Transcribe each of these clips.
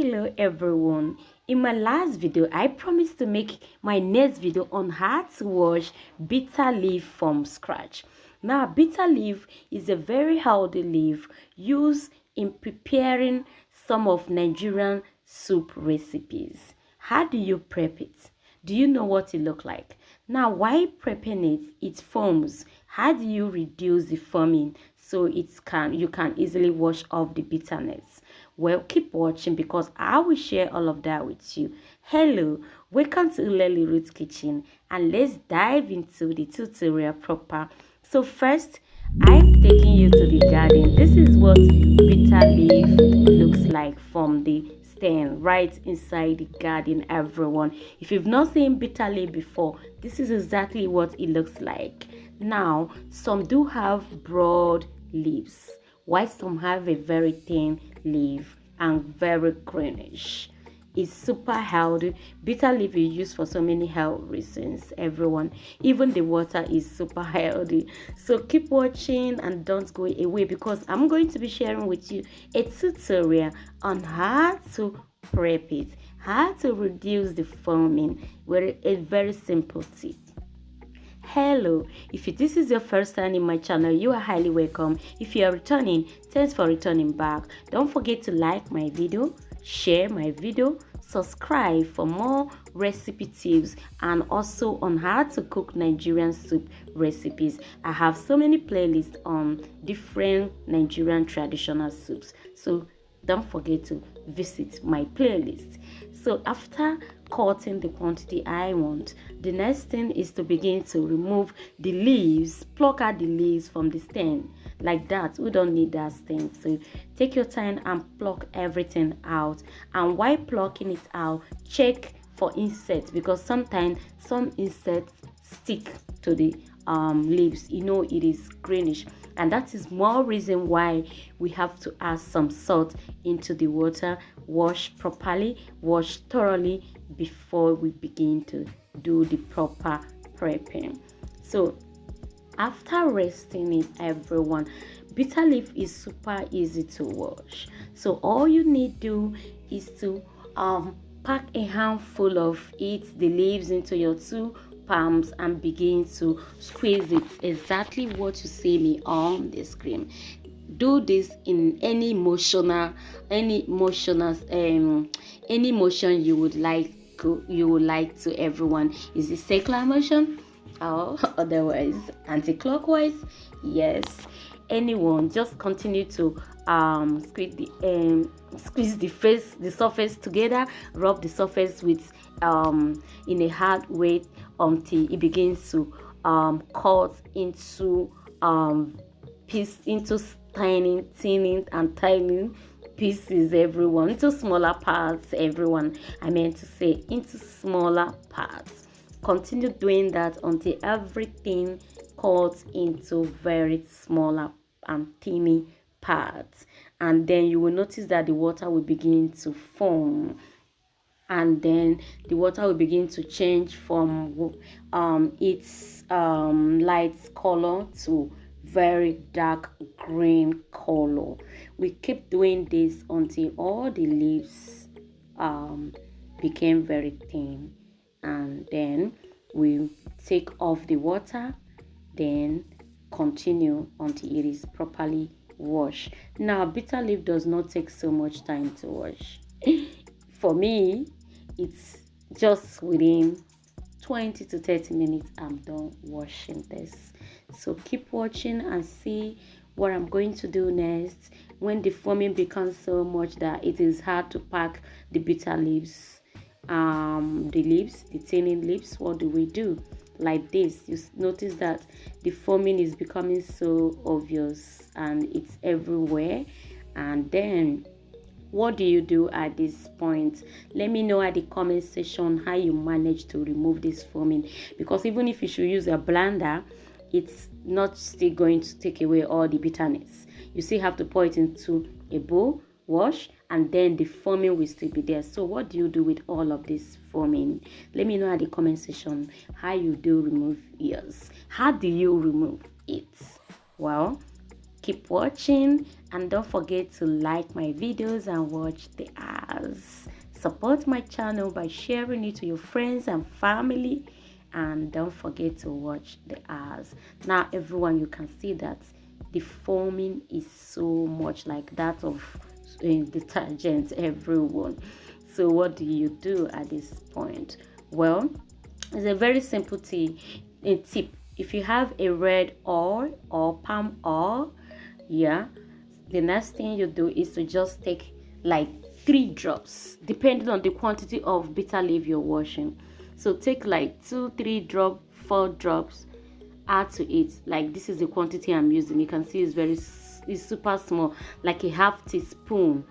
Hello everyone. In my last video, I promised to make my next video on how to wash bitter leaf from scratch. Now, bitter leaf is a very healthy leaf used in preparing some of Nigerian soup recipes. How do you prep it? Do you know what it looks like? Now, while prepping it, it foams. How do you reduce the foaming so you can easily wash off the bitterness? Well, keep watching because I will share all of that with you. Hello, welcome to Lily Root Kitchen, and let's dive into the tutorial proper. So first, I'm taking you to the garden. This is what bitter leaf looks like from the stem right inside the garden, everyone. If you've not seen bitter leaf before, this is exactly what it looks like. Now, some do have broad leaves, while some have a very thin leaf and very greenish. It's super healthy. Bitter leaf is used for so many health reasons, everyone. Even the water is super healthy. So keep watching and don't go away because I'm going to be sharing with you a tutorial on how to prep it, how to reduce the foaming with a very simple tip. Hello, if this is your first time in my channel, you are highly welcome. If you are returning, thanks for returning back. Don't forget to like my video, share my video, subscribe for more recipe tips and also on how to cook Nigerian soup recipes. I have so many playlists on different Nigerian traditional soups, so don't forget to visit my playlist. So after cutting the quantity I want, the next thing is to begin to remove the leaves, pluck out the leaves from the stem like that. We don't need that stem, so take your time and pluck everything out. And while plucking it out, check for insects because sometimes some insects stick to the leaves. You know, it is greenish, and that is more reason why we have to add some salt into the water. Wash properly, wash thoroughly before we begin to do the proper prepping. So after resting it, everyone, bitter leaf is super easy to wash. So all you need to do is to pack a handful of the leaves into your two palms and begin to squeeze it exactly what you see me on the screen. Do this in any motion you would like to, everyone. Is it circular motion or otherwise anti-clockwise? Yes, anyone, just continue to squeeze the surface together, rub the surface with in a hard way until it begins to cut into tiny pieces, everyone, into smaller parts, everyone. I meant to say into smaller parts. Continue doing that until everything cuts into very smaller and tiny parts, and then you will notice that the water will begin to foam, and then the water will begin to change from its light color to very dark green color. We keep doing this until all the leaves became very thin, and then we take off the water, then continue until it is properly washed. Now, bitter leaf does not take so much time to wash. For me, it's just within 20 to 30 minutes I'm done washing this. So keep watching and see what I'm going to do next when the foaming becomes so much that it is hard to pack the bitter leaves, the thinning leaves. What do we do? Like this, you notice that the foaming is becoming so obvious and it's everywhere. And then what do you do at this point? Let me know at the comment section how you manage to remove this foaming, because even if you should use a blender, it's not still going to take away all the bitterness. You still have to pour it into a bowl, wash, and then the foaming will still be there. So what do you do with all of this foaming? Let me know at the comment section how you do remove yours. How do you remove it? Well, keep watching, and don't forget to like my videos and watch the ads. Support my channel by sharing it to your friends and family, and don't forget to watch the ads. Now everyone, you can see that the foaming is so much like that of detergent, everyone. So what do you do at this point? Well, it's a very simple tip. If you have a red oil or palm oil, yeah, the next thing you do is to just take like 3 drops, depending on the quantity of bitter leaf you're washing. So take like 2-3 drops, 4 drops, add to it. Like this is the quantity I'm using. You can see it's super small, like a half teaspoon.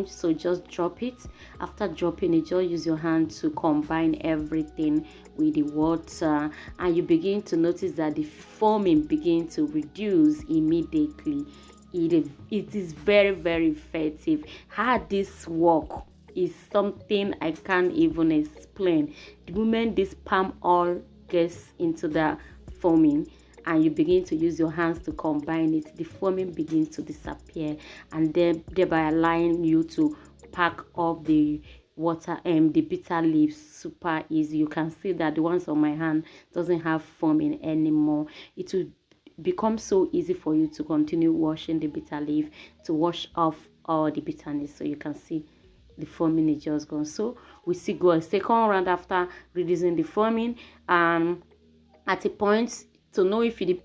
So just drop it. After dropping it, just use your hand to combine everything with the water, and you begin to notice that the foaming begin to reduce immediately. It is very, very effective. How this work is something I can't even explain. The moment this palm oil gets into the foaming and you begin to use your hands to combine it, the foaming begins to disappear, and thereby allowing you to pack up the water and the bitter leaves super easy. You can see that the ones on my hand doesn't have foaming anymore. It will become so easy for you to continue washing the bitter leaf, to wash off all the bitterness. So you can see the foaming is just gone. So we still go a second round after reducing the foaming, and at a point to know if the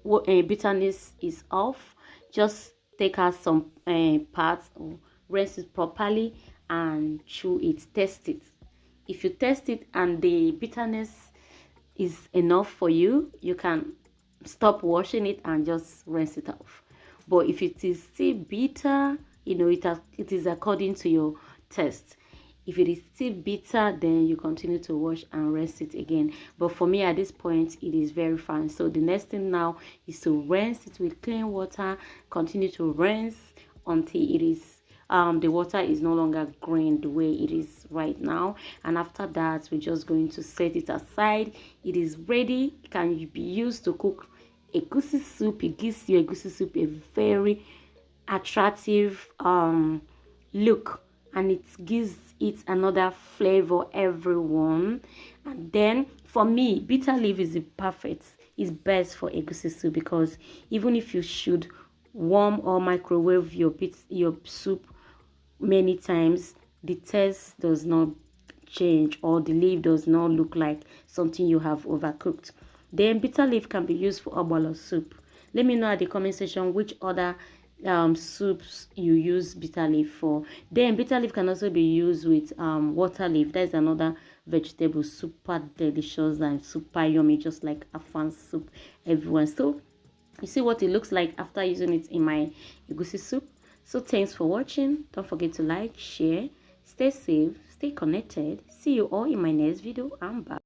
bitterness is off, just take out some parts, rinse it properly and chew it, test it. If you test it and the bitterness is enough for you, you can stop washing it and just rinse it off. But if it is still bitter, it is according to your test. If it is still bitter, then you continue to wash and rinse it again. But for me at this point, it is very fine. So the next thing now is to rinse it with clean water. Continue to rinse until it is the water is no longer green the way it is right now. And after that, we're just going to set it aside. It is ready. It can be used to cook egusi soup. It gives your egusi soup a very attractive look, and it gives it another flavor, everyone. And then for me, bitter leaf is best for egusi soup, because even if you should warm or microwave your soup many times, the taste does not change, or the leaf does not look like something you have overcooked. Then bitter leaf can be used for ogbolo soup. Let me know at the comment section which other soups you use bitter leaf for. Then bitter leaf can also be used with water leaf. That is another vegetable, super delicious and super yummy, just like afan soup, everyone. So you see what it looks like after using it in my egusi soup. So thanks for watching. Don't forget to like, share, stay safe, stay connected. See you all in my next video. I'm back.